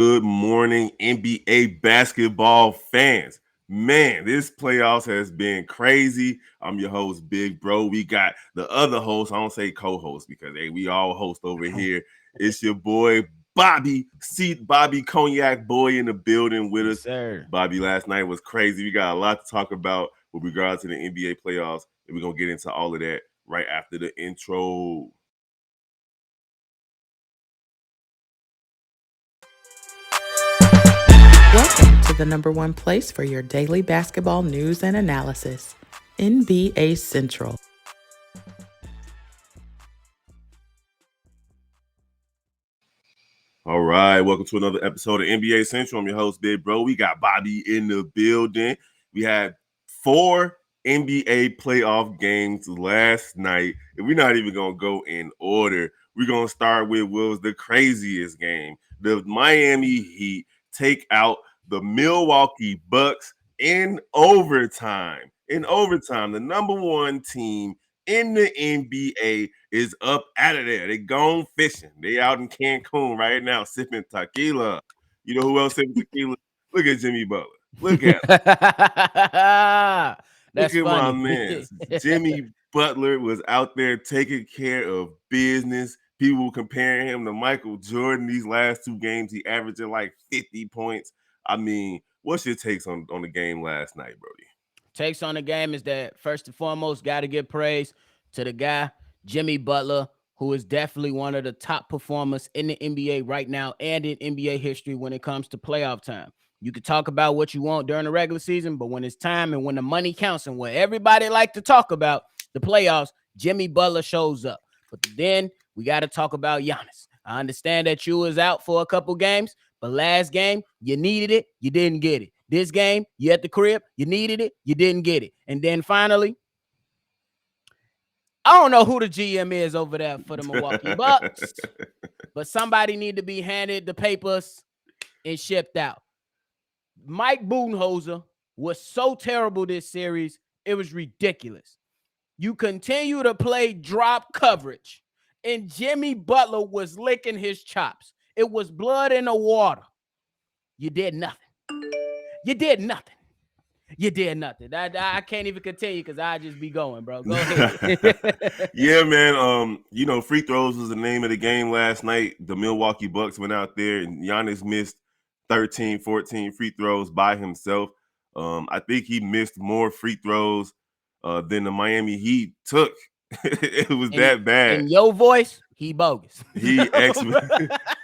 Good morning, NBA basketball fans. Man, this playoffs has been crazy. I'm your host, Big Bro. We got the other host. I don't say co-host because hey, we all host over here. It's your boy Bobby, Bobby Cognac boy in the building with Yes, us. sir. Bobby, last night was crazy. We got a lot to talk about with regard to the NBA playoffs, and we're gonna get into all of that right after the intro. Welcome to the number one place for your daily basketball news and analysis, NBA Central. All right, welcome to another episode of NBA Central. I'm your host, Big Bro. We got Bobby in the building. We had 4 NBA playoff games last night, and we're not even gonna go in order. We're gonna start with what was the craziest game. The Miami Heat take out the Milwaukee Bucks in overtime. In overtime, the number one team in the NBA is up out of there. They gone fishing. They out in Cancun right now sipping tequila. You know who else sipping tequila? Look at Jimmy Butler. Look at him. Look That's at my funny. man. Jimmy Butler was out there taking care of business. People comparing him to Michael Jordan these last 2 games. He averaging like 50 points. I mean, what's your takes on the game last night, Brody? Takes on the game is that first and foremost, got to give praise to the guy, Jimmy Butler, who is definitely one of the top performers in the NBA right now and in NBA history when it comes to playoff time. You can talk about what you want during the regular season, but when it's time and when the money counts and what everybody like to talk about, the playoffs, Jimmy Butler shows up. But then we got to talk about Giannis. I understand that you was out for a couple games, but last game, you needed it, you didn't get it. This game, you at the crib, you needed it, you didn't get it. And then finally, I don't know who the GM is over there for the Milwaukee Bucks, but somebody need to be handed the papers and shipped out. Mike Budenholzer was so terrible this series, it was ridiculous. You continue to play drop coverage, and Jimmy Butler was licking his chops. It was blood in the water. You did nothing. You did nothing. You did nothing. I can't even continue because I just be going, bro. Go ahead. Yeah, man. Free throws was the name of the game last night. The Milwaukee Bucks went out there and Giannis missed 13, 14 free throws by himself. I think he missed more free throws than the Miami Heat took. It was in, that bad. in your voice, he bogus. He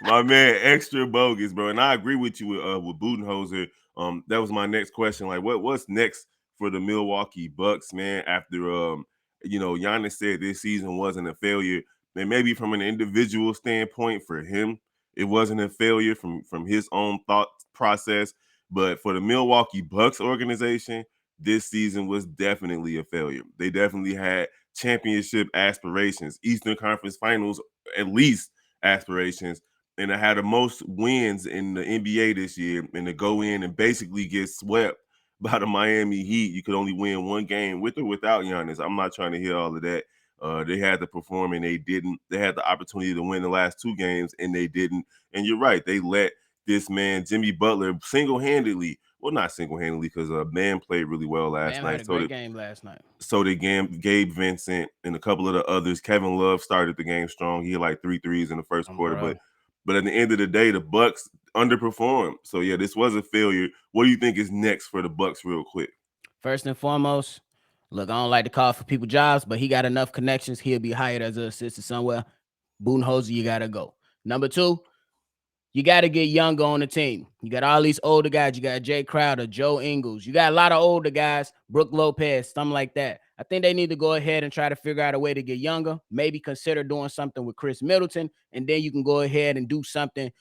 my man, extra bogus, bro. And I agree with you with Budenholzer. That was my next question. Like, what's next for the Milwaukee Bucks, man? After Giannis said this season wasn't a failure, and maybe from an individual standpoint for him, it wasn't a failure from his own thought process. But for the Milwaukee Bucks organization, this season was definitely a failure. They definitely had championship aspirations, Eastern Conference Finals at least aspirations, and I had the most wins in the NBA this year, and to go in and basically get swept by the Miami Heat. You could only win one game with or without Giannis. I'm not trying to hear all of that. They had to perform and they didn't. They had the opportunity to win the last 2 games and they didn't. And you're right, they let this man Jimmy Butler single-handedly. Well, not single-handedly because Bam played really well last Bam had night. a great game last night. So they Gabe Vincent and a couple of the others. Kevin Love started the game strong. He had like 3 threes in the first quarter, but at the end of the day, the Bucks underperformed. So yeah, this was a failure. What do you think is next for the Bucks, real quick? First and foremost, look, I don't like to call for people jobs, but he got enough connections. He'll be hired as an assistant somewhere. Budenholzer, you got to go. Number 2, you got to get younger on the team. You got all these older guys. You got Jay Crowder, Joe Ingles. You got a lot of older guys, Brooke Lopez, something like that. I think they need to go ahead and try to figure out a way to get younger. Maybe consider doing something with Chris Middleton, and then you can go ahead and do something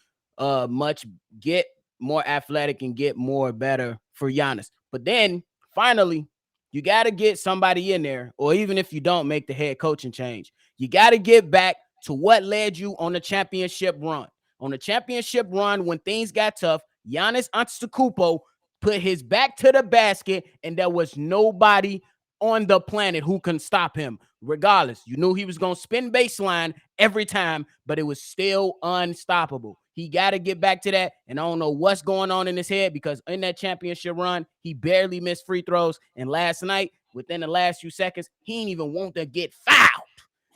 get more athletic and get more better for Giannis. But then finally, you got to get somebody in there, or even if you don't make the head coaching change, you got to get back to what led you on the championship run. On the championship run, when things got tough, Giannis Antetokounmpo put his back to the basket, and there was nobody on the planet who can stop him. Regardless, you knew he was going to spin baseline every time, but it was still unstoppable. He got to get back to that. And I don't know what's going on in his head, because in that championship run, he barely missed free throws. And last night, within the last few seconds, he didn't even want to get fouled.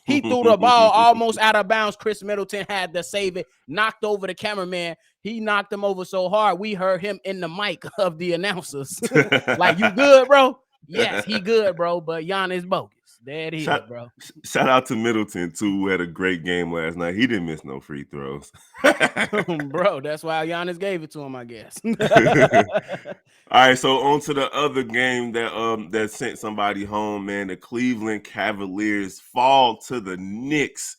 He threw the ball almost out of bounds. Chris Middleton had to save it, knocked over the cameraman. He knocked him over so hard, we heard him in the mic of the announcers. Like, you good, bro? Yes, he good, bro, but Giannis bogus. There it is, bro. Shout out to Middleton, too, who had a great game last night. He didn't miss no free throws. Bro, that's why Giannis gave it to him, I guess. All right, so on to the other game that sent somebody home, man. The Cleveland Cavaliers fall to the Knicks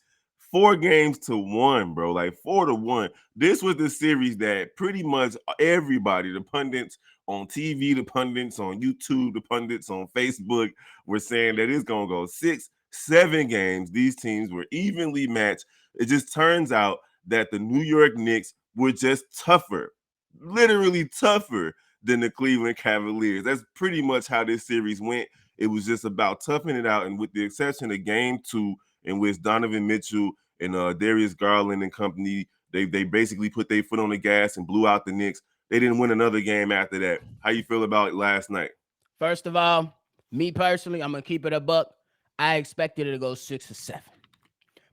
4-1, bro. Like 4-1. This was the series that pretty much everybody, the pundits on TV, the pundits on YouTube, the pundits on Facebook, were saying that it's going to go 6-7 games. These teams were evenly matched. It just turns out that the New York Knicks were just tougher, literally tougher than the Cleveland Cavaliers. That's pretty much how this series went. It was just about toughing it out. And with the exception of game 2, in which Donovan Mitchell and Darius Garland and company, they basically put their foot on the gas and blew out the Knicks. They didn't win another game after that. How you feel about it last night? First of all, me personally, I'm going to keep it a buck. I expected it to go 6-7.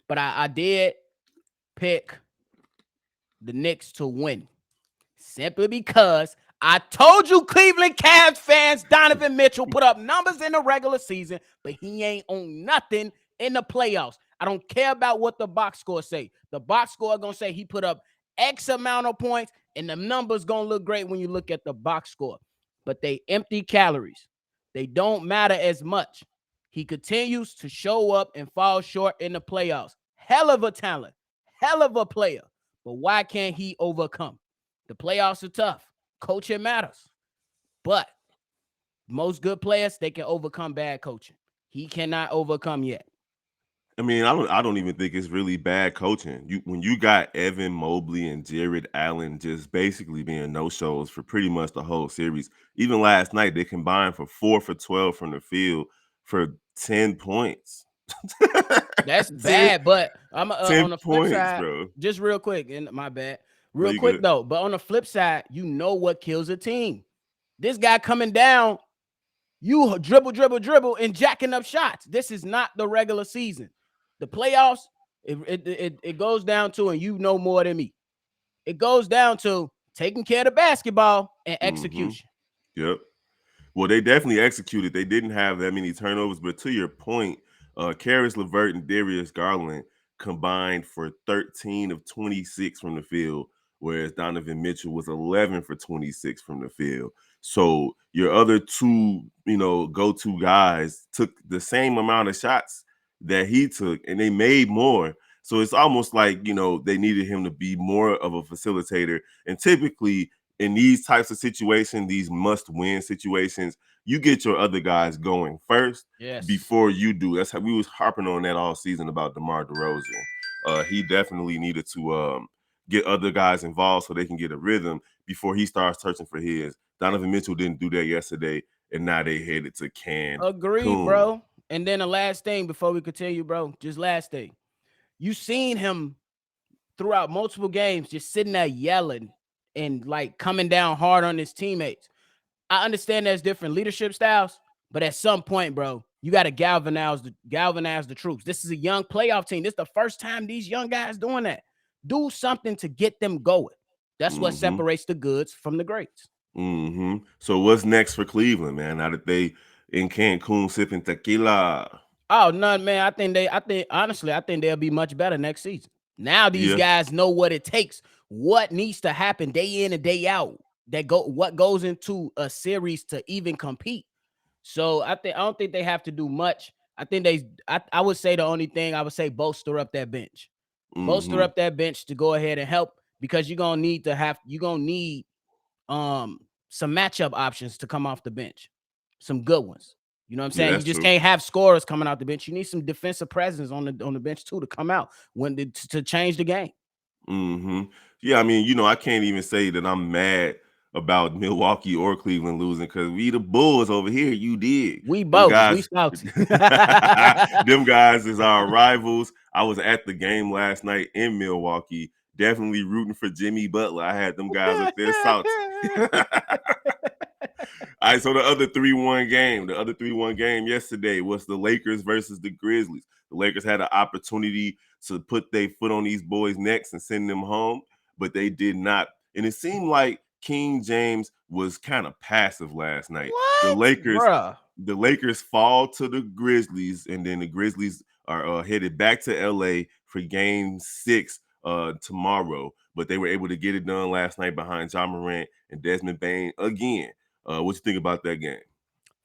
But I did pick the Knicks to win, simply because I told you Cleveland Cavs fans, Donovan Mitchell put up numbers in the regular season, but he ain't on nothing in the playoffs. I don't care about what the box score say. The box score going to say he put up X amount of points, and the numbers going to look great when you look at the box score. But they empty calories. They don't matter as much. He continues to show up and fall short in the playoffs. Hell of a talent. Hell of a player. But why can't he overcome? The playoffs are tough. Coaching matters. But most good players, they can overcome bad coaching. He cannot overcome yet. I mean, I don't even think it's really bad coaching. When you got Evan Mobley and Jared Allen just basically being no-shows for pretty much the whole series. Even last night, they combined for 4 for 12 from the field for 10 points. That's bad, but I'm on the flip side, bro. Just real quick, and my bad. Real quick, though, but on the flip side, you know what kills a team. This guy coming down, you dribble, and jacking up shots. This is not the regular season. The playoffs, it goes down to, and you know more than me, it goes down to taking care of the basketball and execution. Yep. Well, they definitely executed. They didn't have that many turnovers, but to your point, Caris LeVert and Darius Garland combined for 13 of 26 from the field, whereas Donovan Mitchell was 11 for 26 from the field. So your other two, go-to guys took the same amount of shots that he took, and they made more. So it's almost like, they needed him to be more of a facilitator. And typically in these types of situations, these must-win situations, you get your other guys going first before you do. That's how we was harping on that all season about DeMar DeRozan. He definitely needed to get other guys involved so they can get a rhythm before he starts searching for his. Donovan Mitchell didn't do that yesterday, and now they headed to Cancun. Agreed, bro. And then the last thing before we continue, bro, just last thing. You seen him throughout multiple games just sitting there yelling and like coming down hard on his teammates. I understand there's different leadership styles, but at some point, bro, you got to galvanize the troops. This is a young playoff team. This is the first time these young guys doing that. Do something to get them going. That's what separates the goods from the greats. So what's next for Cleveland, man? Now that they in Cancun sipping tequila? Oh, none, man. I think they'll be much better next season. Now these guys know what it takes, what needs to happen day in and day out. What goes into a series to even compete. So I don't think they have to do much. I think I would say the only thing I would say, bolster up that bench. Bolster up that bench to go ahead and help, because you're gonna need some matchup options to come off the bench. Some good ones. You know what I'm saying? You just can't have scorers coming out the bench. You need some defensive presence on the bench too to come out to change the game. Yeah, I mean, I can't even say that I'm mad about Milwaukee or Cleveland losing, because we the Bulls over here. You did. We both. We salty. Them guys is our rivals. I was at the game last night in Milwaukee. definitely rooting for Jimmy Butler. I had them guys up there salty. All right, so the other 3-1 game yesterday was the Lakers versus the Grizzlies. The Lakers had an opportunity to put their foot on these boys' necks and send them home, but they did not. And it seemed like King James was kind of passive last night. The Lakers fall to the Grizzlies, and then the Grizzlies are headed back to LA for game 6 tomorrow. But they were able to get it done last night behind Ja Morant and Desmond Bane again. What you think about that game?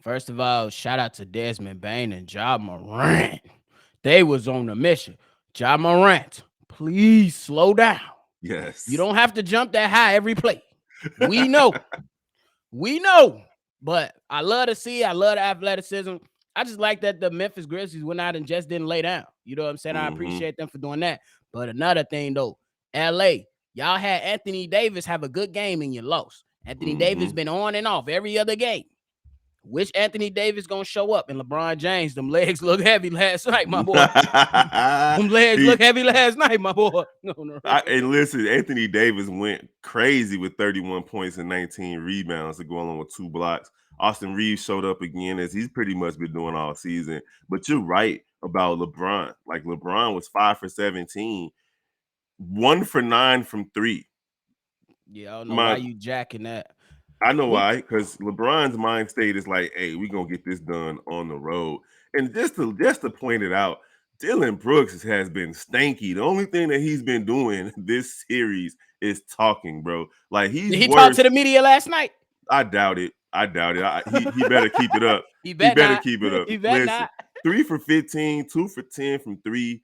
First of all, shout out to Desmond Bane and Ja Morant. They was on a mission. Ja Morant, please slow down. Yes. You don't have to jump that high every play. We know. But I love to see. I love the athleticism. I just like that the Memphis Grizzlies went out and just didn't lay down. You know what I'm saying? I appreciate them for doing that. But another thing, though, LA, y'all had Anthony Davis have a good game and you lost. Anthony Davis been on and off every other game. Which Anthony Davis gonna show up? And LeBron James, them legs look heavy last night, my boy. Them legs look heavy last night, my boy. No. And listen, Anthony Davis went crazy with 31 points and 19 rebounds to go along with 2 blocks. Austin Reeves showed up again, as he's pretty much been doing all season. But you're right about LeBron. Like, LeBron was 5 for 17, 1 for 9 from 3. Yeah, I don't know why you jacking that. I know why, because LeBron's mind state is like, hey, we're going to get this done on the road. And just to point it out, Dylan Brooks has been stanky. The only thing that he's been doing this series is talking, bro. Like, he talked to the media last night. I doubt it. He better keep it up. He better keep it up. He better Listen, not. 3 for 15, 2 for 10 from 3,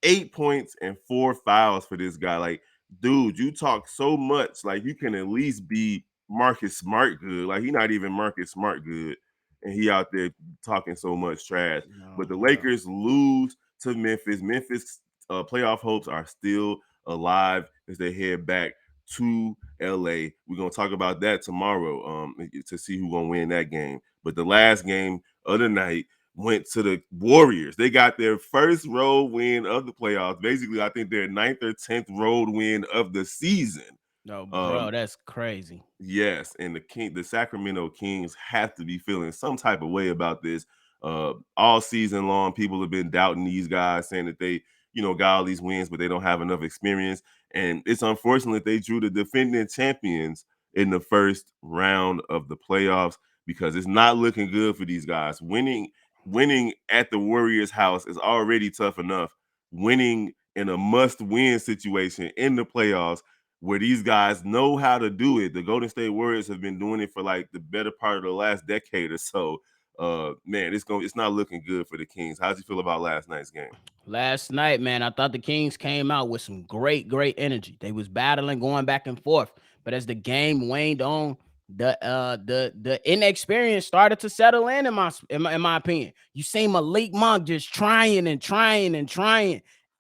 8 points and 4 fouls for this guy. Like, dude, you talk so much. Like, you can at least be Marcus Smart good. Like, he's not even Marcus Smart good, and he out there talking so much trash. But the Lakers lose to Memphis. Memphis playoff hopes are still alive as they head back to LA. We're gonna talk about that tomorrow to see who's gonna win that game. But the last game of the night went to the Warriors. They got their first road win of the playoffs. Basically, I think their 9th or 10th road win of the season. No, bro, that's crazy. Yes, and the Sacramento Kings have to be feeling some type of way about this. All season long, people have been doubting these guys, saying that they, got all these wins, but they don't have enough experience. And it's unfortunate they drew the defending champions in the first round of the playoffs, because it's not looking good for these guys. Winning at the Warriors' house is already tough enough. Winning in a must-win situation in the playoffs, where these guys know how to do it. The Golden State Warriors have been doing it for like the better part of the last decade or so. Man, it's not looking good for the Kings. How'd you feel about last night's game? Last night, man, I thought the Kings came out with some great energy. They was battling, going back and forth. But as the game waned on, the inexperience started to settle in my opinion. You see Malik Monk just trying, and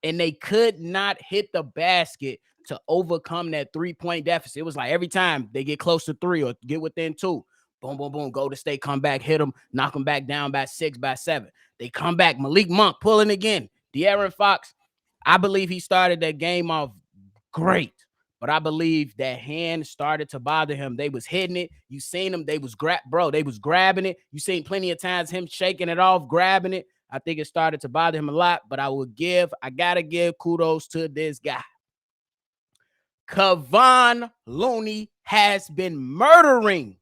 they could not hit the basket to overcome that 3-point deficit. It was like every time they get close to 3 or get within 2, boom, boom, boom, Golden State come back, hit them, knock them back down by 6, by 7. They come back, Malik Monk pulling again. De'Aaron Fox, I believe he started that game off great, but I believe that hand started to bother him. They was hitting it. You seen them. They was grabbing it. You seen plenty of times him shaking it off, grabbing it. I think it started to bother him a lot, but I gotta give kudos to this guy. Kevon Looney has been murdering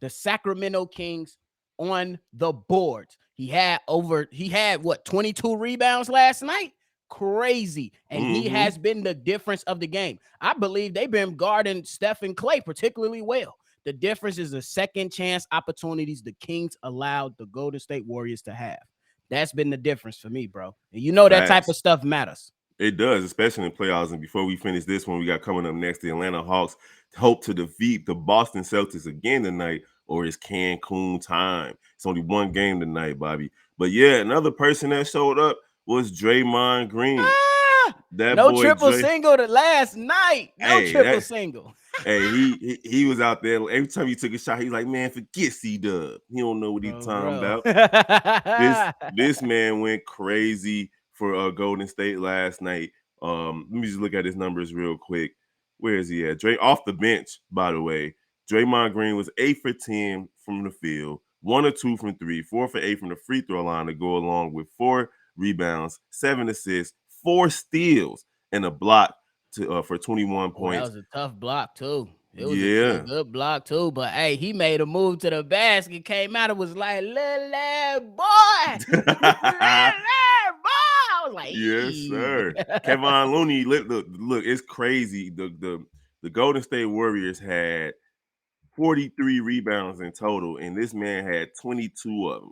the Sacramento Kings on the boards. He had 22 rebounds last night? Crazy. And he has been the difference of the game. I believe they've been guarding Steph and Clay particularly well. The difference is the second chance opportunities the Kings allowed the Golden State Warriors to have. That's been the difference for me, bro. And that type of stuff matters. It does, especially in playoffs. And before we finish this one, we got coming up next, the Atlanta Hawks hope to defeat the Boston Celtics again tonight, or it's Cancun time. It's only one game tonight, Bobby. But yeah, another person that showed up was Draymond Green. No triple single last night. No single. Hey, he was out there. Every time he took a shot, he's like, man, forget C-Dub. He don't know what he's talking about. This man went crazy for Golden State last night. Let me just look at his numbers real quick. Where is he at? Dre off the bench, by the way. Draymond Green was 8 for 10 from the field, 1 or 2 from 3, 4 for 8 from the free throw line to go along with 4 rebounds, 7 assists, 4 steals, and a block for 21 points. That was a tough block too. It was a Yeah. good block too, but hey, he made a move to the basket, came out and was like, little boy, little boy. I was like, Yes, sir. Kevon Looney, look, it's crazy. The Golden State Warriors had 43 rebounds in total, and this man had 22 of them.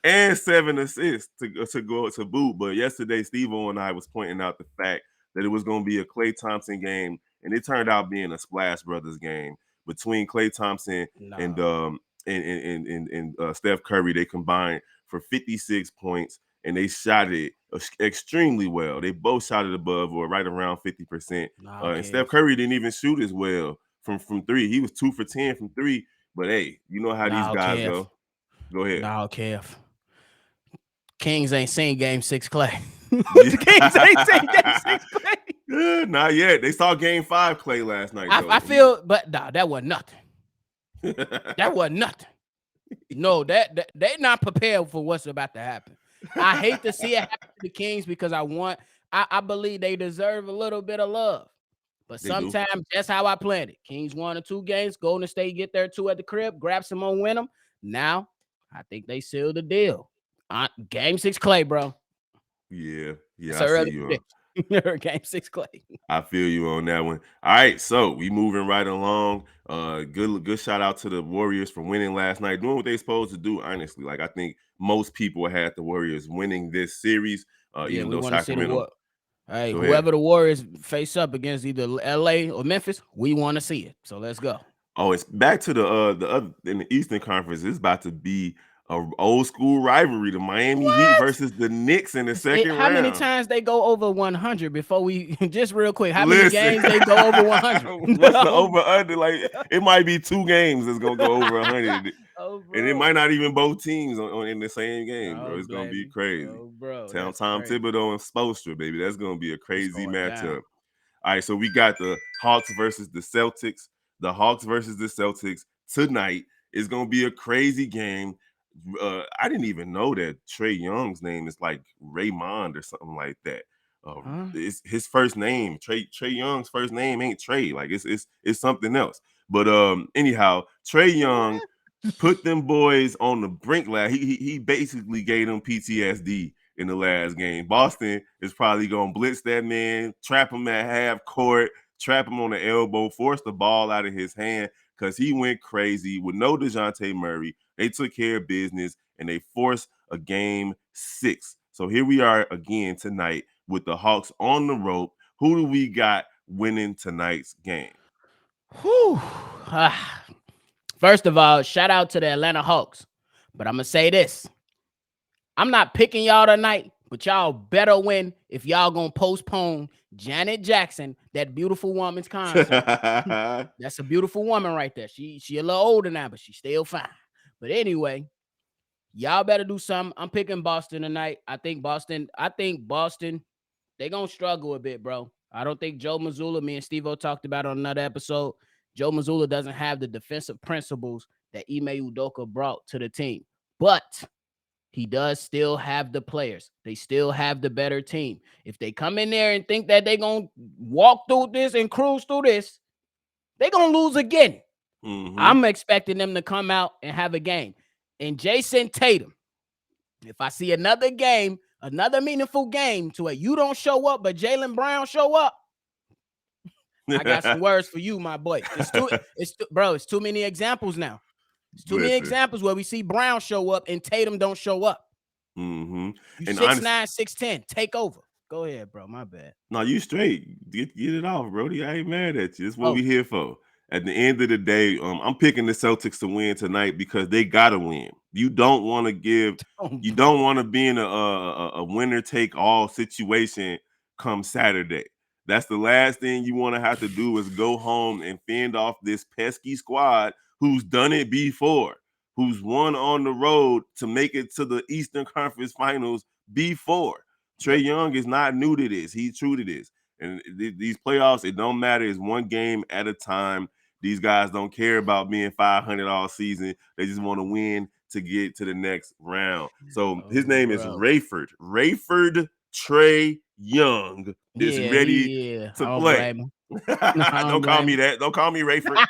and 7 assists to go to boot. But yesterday, Steve-O and I was pointing out the fact that it was going to be a Klay Thompson game, and it turned out being a Splash Brothers game between Klay Thompson and Steph Curry. They combined for 56 points, and they shot it extremely well. They both shot it above or right around 50%. And Steph Curry didn't even shoot as well from 3. He was 2 for 10 from 3. But hey, you know how these guys go. Go ahead. No, Kev. Kings ain't seen Game 6 Klay. Kings ain't seen Game 6 Klay. Not yet. They saw Game 5 Klay last night. I feel, but nah, that wasn't nothing. That wasn't nothing. No, that they're not prepared for what's about to happen. I hate to see it happen to the Kings because I believe they deserve a little bit of love. But sometimes that's how I planned it. Kings 1 or 2 games, Golden State get their 2 at the crib, grab some momentum. Now, I think they sealed the deal. Game 6 Klay, bro. Yeah, I see you. Game 6 Klay. I feel you on that one. All right, so we moving right along. Good shout out to the Warriors for winning last night, doing what they supposed to do. Honestly, like I think most people had the Warriors winning this series. Even though Sacramento. Hey, whoever the Warriors face up against, either LA or Memphis, we want to see it. So let's go. Oh, it's back to the other in the Eastern Conference. It's about to be an old school rivalry, the Miami Heat versus the Knicks in the second round. How many times they go over 100 before we just real quick? How many games they go over 100? What's the over under? Like it might be 2 games that's gonna go over 100. And it might not even both teams in the same game, bro. It's gonna be crazy. Tom Thibodeau and Spoelstra, baby. That's gonna be a crazy matchup. Down. All right, so we got the Hawks versus the Celtics. The Hawks versus the Celtics tonight is gonna be a crazy game. I didn't even know that Trae Young's name is like Raymond or something like that. It's his first name. Trae Young's first name ain't Trae. Like it's something else. But anyhow, Trae Young put them boys on the brink. He basically gave them PTSD in the last game. Boston is probably gonna blitz that man, trap him at half court, trap him on the elbow, force the ball out of his hand because he went crazy with no DeJounte Murray. They took care of business and they forced a game 6. So here we are again tonight with the Hawks on the rope. Who do we got winning tonight's game? First of all, shout out to the Atlanta Hawks. But I'm going to say this. I'm not picking y'all tonight, but y'all better win if y'all going to postpone Janet Jackson, that beautiful woman's concert. That's a beautiful woman right there. She a little older now, but she's still fine. But anyway, y'all better do something. I'm picking Boston tonight. I think Boston, they're going to struggle a bit, bro. I don't think Joe Mazzulla, me and Steve-O talked about on another episode, Joe Mazzulla doesn't have the defensive principles that Ime Udoka brought to the team. But he does still have the players. They still have the better team. If they come in there and think that they're going to walk through this and cruise through this, they're going to lose again. Mm-hmm. I'm expecting them to come out and have a game. And Jason Tatum, if I see another game, another meaningful game to where you don't show up, but Jaylen Brown show up, I got some words for you, my boy. It's too many examples now. It's too many examples where we see Brown show up and Tatum don't show up. Mm-hmm. You 6'9", 6'10", take over. Go ahead, bro. My bad. No, you straight. Get it off, Brody. I ain't mad at you. It's what we here for. At the end of the day, I'm picking the Celtics to win tonight because they gotta win. You don't want to be in a winner take all situation come Saturday. That's the last thing you want to have to do is go home and fend off this pesky squad who's done it before, who's won on the road to make it to the Eastern Conference Finals before. Trae Young is not new to this. He's true to this. And these playoffs, it don't matter. It's one game at a time. These guys don't care about being 500 all season. They just want to win to get to the next round. So his name is Rayford. Rayford Trae Young is ready to play. Don't call me that. Don't call me Rayford.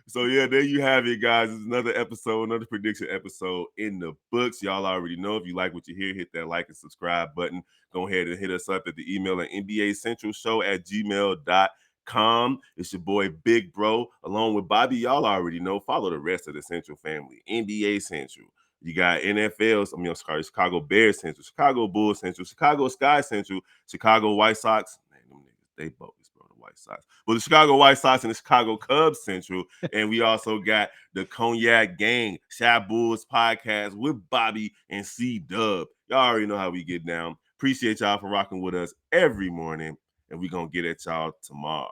So yeah, there you have it, guys. It's another episode, another prediction episode in the books. Y'all already know. If you like what you hear, hit that like and subscribe button. Go ahead and hit us up at the email at nbacentralshow@gmail.com. It's your boy Big Bro, along with Bobby. Y'all already know. Follow the rest of the Central family. NBA Central. You got Chicago Bears Central, Chicago Bulls Central, Chicago Sky Central, Chicago White Sox. Man, them niggas, they bogus, bro, the White Sox. But the Chicago White Sox and the Chicago Cubs Central. And we also got the Cognac Gang, Shy Bulls podcast with Bobby and C-Dub. Y'all already know how we get down. Appreciate y'all for rocking with us every morning. And we're going to get at y'all tomorrow.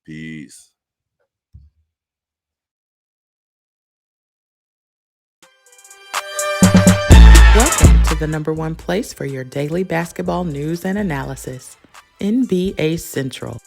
Peace. Welcome to the number one place for your daily basketball news and analysis, NBA Central.